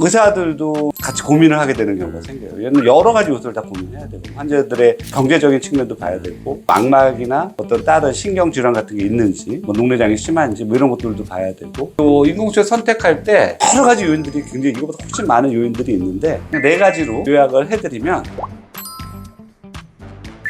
의사들도 같이 고민을 하게 되는 경우가 생겨요. 얘는 여러 가지 요소를 다 고민해야 되고, 환자들의 경제적인 측면도 봐야 되고, 망막이나 어떤 다른 신경질환 같은 게 있는지, 뭐 녹내장이 심한지 뭐 이런 것들도 봐야 되고, 또 인공수술 선택할 때 여러 가지 요인들이 굉장히 이거보다 훨씬 많은 요인들이 있는데, 그냥 4가지로 요약을 해드리면,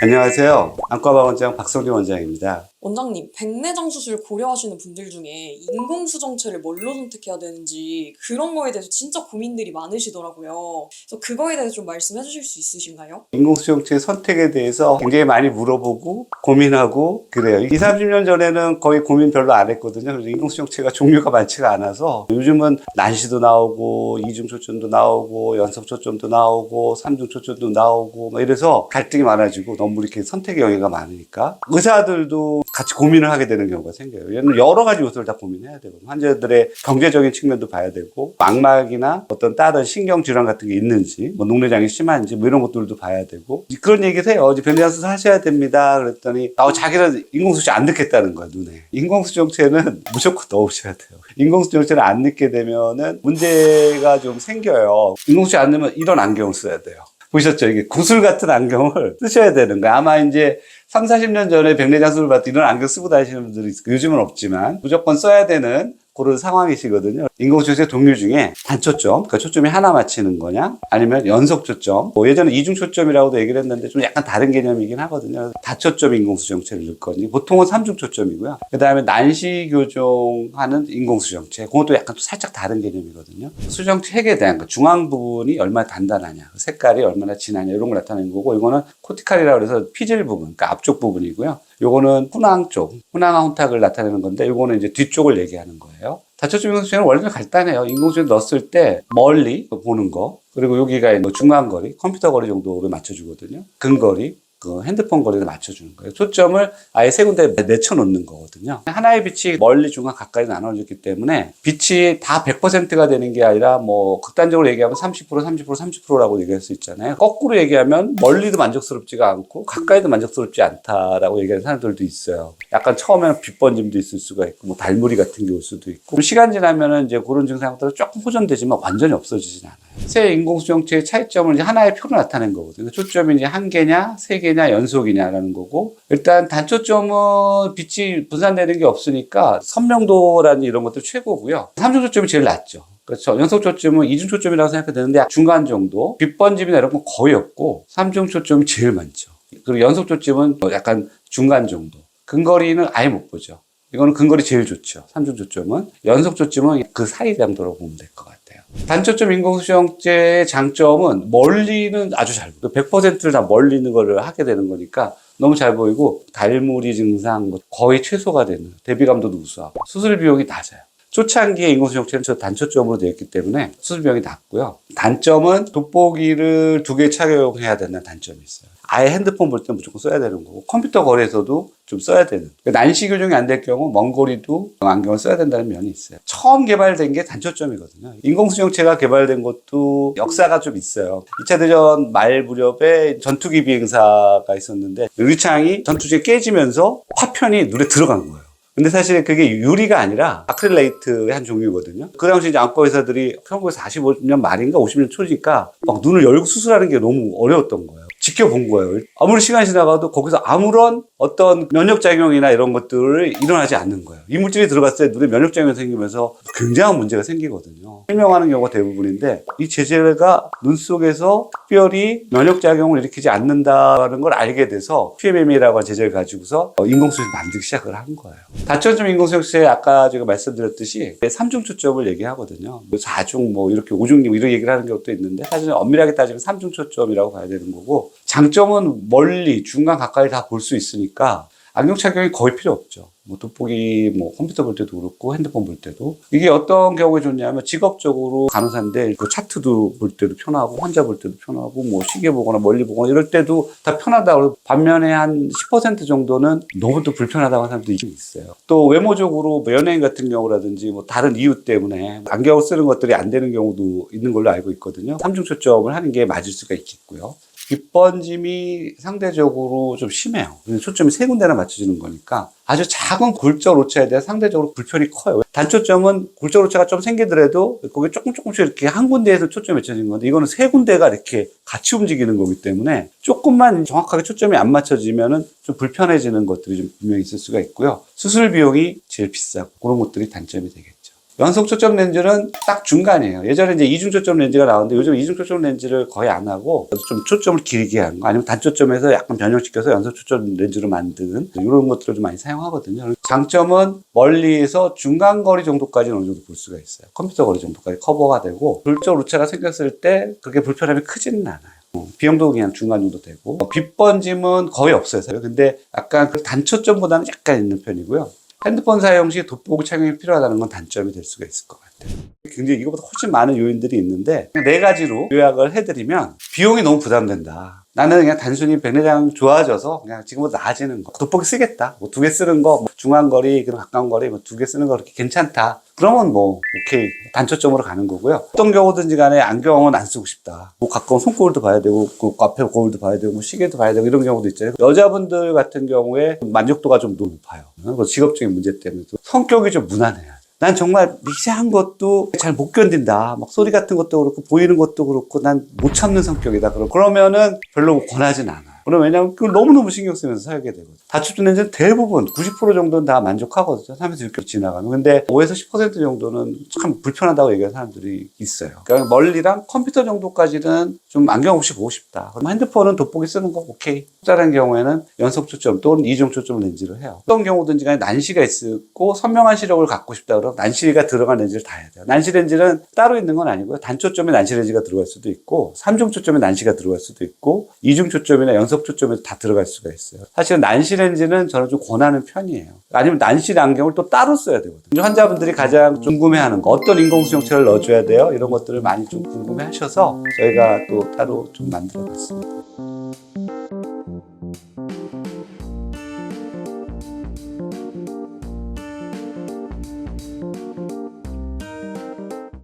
안녕하세요. 안과방 원장 박성리 원장입니다. 원장님, 백내장 수술 고려하시는 분들 중에 인공수정체를 뭘로 선택해야 되는지 그런 거에 대해서 진짜 고민들이 많으시더라고요. 그래서 그거에 대해서 좀 말씀해 주실 수 있으신가요? 인공수정체 선택에 대해서 굉장히 많이 물어보고 고민하고 그래요. 20, 30년 전에는 거의 고민 별로 안 했거든요. 그래서 인공수정체가 종류가 많지가 않아서 요즘은 난시도 나오고 이중초점도 나오고 연속초점도 나오고 삼중초점도 나오고 막 이래서 갈등이 많아지고 너무 이렇게 선택의 영역이 많으니까 의사들도 같이 고민을 하게 되는 경우가 생겨요. 얘는 여러 가지 요소를 다 고민해야 되고, 환자들의 경제적인 측면도 봐야 되고, 망막이나 어떤 다른 신경질환 같은 게 있는지, 뭐 녹내장이 심한지 뭐 이런 것들도 봐야 되고, 그런 얘기를 해요. 백내장 수술 하셔야 됩니다. 그랬더니 자기는 인공수정 안 넣겠다는 거야, 눈에. 인공수정체는 무조건 넣으셔야 돼요. 인공수정체를 안 넣게 되면은 문제가 좀 생겨요. 인공수정 안 넣으면 이런 안경을 써야 돼요. 보셨죠? 이게 구슬 같은 안경을 쓰셔야 되는 거예요. 아마 이제 3, 40년 전에 백내장 수술 받을 때 이런 안경 쓰고 다니시는 분들이 있어요. 요즘은 없지만 무조건 써야 되는 그런 상황이시거든요. 인공수정체 종류 중에 단초점, 그러니까 초점이 하나 맞히는 거냐, 아니면 연속초점, 예전에 이중초점이라고도 얘기를 했는데 좀 약간 다른 개념이긴 하거든요. 다초점 인공수정체를 넣을 거니 보통은 삼중초점이고요. 그 다음에 난시 교정하는 인공수정체, 그것도 약간 또 살짝 다른 개념이거든요. 수정체에 대한 거, 중앙 부분이 얼마나 단단하냐, 색깔이 얼마나 진하냐 이런 걸 나타내는 거고, 이거는 코티칼이라고 해서 피질 부분, 그러니까 앞쪽 부분이고요. 요거는 훈황 쪽, 훈황화 혼탁을 나타내는 건데, 요거는 이제 뒤쪽을 얘기하는 거예요. 다초점 인공수정은 원래는 간단해요. 인공수정 넣었을 때 멀리 보는 거, 그리고 여기가 뭐 중간거리, 컴퓨터 거리 정도를 맞춰주거든요. 근거리, 그 핸드폰 거리를 맞춰주는 거예요. 초점을 아예 세 군데 맺혀 놓는 거거든요. 하나의 빛이 멀리, 중간, 가까이 나눠졌기 때문에 빛이 다 100%가 되는 게 아니라 뭐 극단적으로 얘기하면 30%, 30%, 30%라고 얘기할 수 있잖아요. 거꾸로 얘기하면 멀리도 만족스럽지가 않고 가까이도 만족스럽지 않다라고 얘기하는 사람들도 있어요. 약간 처음에는 빛 번짐도 있을 수가 있고, 뭐 달무리 같은 게 올 수도 있고, 시간 지나면은 이제 그런 증상들은 조금 호전되지만 완전히 없어지진 않아요. 새 인공수정체의 차이점은 이제 하나의 표로 나타낸 거거든요. 초점이 이제 한 개냐, 세 개냐, 연속이냐라는 거고, 일단 단초점은 빛이 분산되는 게 없으니까 선명도라는 이런 것도 최고고요. 삼중초점이 제일 낮죠. 그렇죠. 연속초점은 이중초점이라고 생각해도 되는데 중간 정도, 빛번짐이나 이런 건 거의 없고, 삼중초점이 제일 많죠. 그리고 연속초점은 약간 중간 정도. 근거리는 아예 못 보죠. 이거는 근거리 제일 좋죠. 삼중초점은. 연속초점은 그 사이 정도로 보면 될 것 같아요. 단초점 인공수정체의 장점은 멀리는 아주 잘 보여요. 100%를 다 멀리 있는 거를 하게 되는 거니까 너무 잘 보이고, 달무리 증상 거의 최소가 되는, 대비감도도 우수하고, 수술 비용이 낮아요. 초창기에 인공수정체는 단초점으로 되어 있기 때문에 수술 비용이 낮고요. 단점은 돋보기를 2개 착용해야 되는 단점이 있어요. 아예 핸드폰 볼 때 무조건 써야 되는 거고, 컴퓨터 거리에서도 좀 써야 되는. 난시 교정이 안 될 경우 먼 거리도 안경을 써야 된다는 면이 있어요. 처음 개발된 게 단초점이거든요. 인공수정체가 개발된 것도 역사가 좀 있어요. 2차 대전 말 무렵에 전투기 비행사가 있었는데, 유리창이 전투기에 깨지면서 화편이 눈에 들어간 거예요. 근데 사실 그게 유리가 아니라 아크릴레이트의 한 종류거든요. 그 당시 이제 안과 의사들이 1945년 말인가 50년 초니까 막 눈을 열고 수술하는 게 너무 어려웠던 거예요. 지켜본 거예요. 아무리 시간이 지나가도 거기서 아무런 어떤 면역작용이나 이런 것들을 일어나지 않는 거예요. 이물질이 들어갔을 때 눈에 면역작용이 생기면서 굉장한 문제가 생기거든요. 실명하는 경우가 대부분인데, 이 제제가 눈 속에서 특별히 면역작용을 일으키지 않는다는 걸 알게 돼서 PMMA라고 하는 제제를 가지고서 인공수정을 만들기 시작을 한 거예요. 다초점 인공수정체 아까 제가 말씀드렸듯이 3중초점을 얘기하거든요. 4중, 뭐 이렇게 5중, 이런 얘기를 하는 경우도 있는데, 사실 엄밀하게 따지면 3중초점이라고 봐야 되는 거고, 장점은 멀리, 중간, 가까이 다 볼 수 있으니까 안경 착용이 거의 필요 없죠. 뭐 돋보기, 뭐 컴퓨터 볼 때도 그렇고 핸드폰 볼 때도. 이게 어떤 경우에 좋냐면, 직업적으로 간호사인데 그 차트도 볼 때도 편하고, 환자 볼 때도 편하고, 뭐 시계 보거나 멀리 보거나 이럴 때도 다 편하다고. 반면에 한 10% 정도는 너무 또 불편하다고 하는 사람도 있어요. 또 외모적으로 뭐 연예인 같은 경우라든지 뭐 다른 이유 때문에 안경을 쓰는 것들이 안 되는 경우도 있는 걸로 알고 있거든요. 삼중초점을 하는 게 맞을 수가 있겠고요. 빗번짐이 상대적으로 좀 심해요. 초점이 세 군데나 맞춰지는 거니까 아주 작은 골절 오차에 대해 상대적으로 불편이 커요. 단초점은 골절 오차가 좀 생기더라도 거기 조금씩 이렇게 한 군데에서 초점이 맞춰지는 건데 이거는 세 군데가 이렇게 같이 움직이는 거기 때문에 조금만 정확하게 초점이 안 맞춰지면은 좀 불편해지는 것들이 좀 분명히 있을 수가 있고요. 수술 비용이 제일 비싸고 그런 것들이 단점이 되겠죠. 연속 초점 렌즈는 딱 중간이에요. 예전에 이제 이중 초점 렌즈가 나왔는데 요즘 이중 초점 렌즈를 거의 안 하고 좀 초점을 길게 하는 거 아니면 단초점에서 약간 변형시켜서 연속 초점 렌즈로 만드는 이런 것들을 좀 많이 사용하거든요. 장점은 멀리에서 중간 거리 정도까지는 어느 정도 볼 수가 있어요. 컴퓨터 거리 정도까지 커버가 되고 골절 오차가 생겼을 때 그렇게 불편함이 크지는 않아요. 비용도 그냥 중간 정도 되고 빗번짐은 거의 없어요. 근데 약간 그 단초점보다는 약간 있는 편이고요. 핸드폰 사용 시 돋보기 착용이 필요하다는 건 단점이 될 수가 있을 것 같아요. 굉장히 이거보다 훨씬 많은 요인들이 있는데 그냥 네 가지로 요약을 해드리면 비용이 너무 부담된다. 나는 그냥 단순히 백내장 좋아져서 그냥 지금보다 나아지는 거. 돋보기 쓰겠다. 뭐 2개 쓰는 거, 뭐 중간 거리, 가까운 거리 뭐 2개 쓰는 거 그렇게 괜찮다. 그러면 뭐 오케이 단초점으로 가는 거고요. 어떤 경우든지 간에 안경은 안 쓰고 싶다. 뭐 가까운 손거울도 봐야 되고 그 앞에 거울도 봐야 되고 뭐 시계도 봐야 되고 이런 경우도 있잖아요. 여자분들 같은 경우에 만족도가 좀 높아요. 직업적인 문제 때문에 성격이 좀 무난해요. 난 정말 미세한 것도 잘 못 견딘다. 막 소리 같은 것도 그렇고 보이는 것도 그렇고 난 못 참는 성격이다. 그러면은 별로 권하진 않아요. 왜냐면 그걸 너무너무 신경 쓰면서 살게 되거든요. 다초점 렌즈는 대부분 90% 정도는 다 만족하거든요. 하면서 이렇게 지나가면. 근데 5에서 10% 정도는 참 불편하다고 얘기하는 사람들이 있어요. 그러니까 멀리랑 컴퓨터 정도까지는 좀 안경 없이 보고 싶다. 그럼 핸드폰은 돋보기 쓰는 거 오케이. 특별한 경우에는 연속 초점 또는 이중 초점 렌즈를 해요. 어떤 경우든지 간에 난시가 있고 선명한 시력을 갖고 싶다 그러면 난시가 들어간 렌즈를 다 해야 돼요. 난시 렌즈는 따로 있는 건 아니고요. 단초점에 난시 렌즈가 들어갈 수도 있고 3중 초점에 난시가 들어갈 수도 있고 2중 초점이나 연속 초점에서 다 들어갈 수가 있어요. 사실은 난시 렌즈는 저는 좀 권하는 편이에요. 아니면 난시 안경을 또 따로 써야 되거든요. 환자분들이 가장 궁금해하는 거 어떤 인공수정체를 넣어줘야 돼요? 이런 것들을 많이 좀 궁금해하셔서 저희가 또 따로 좀 만들어 봤습니다.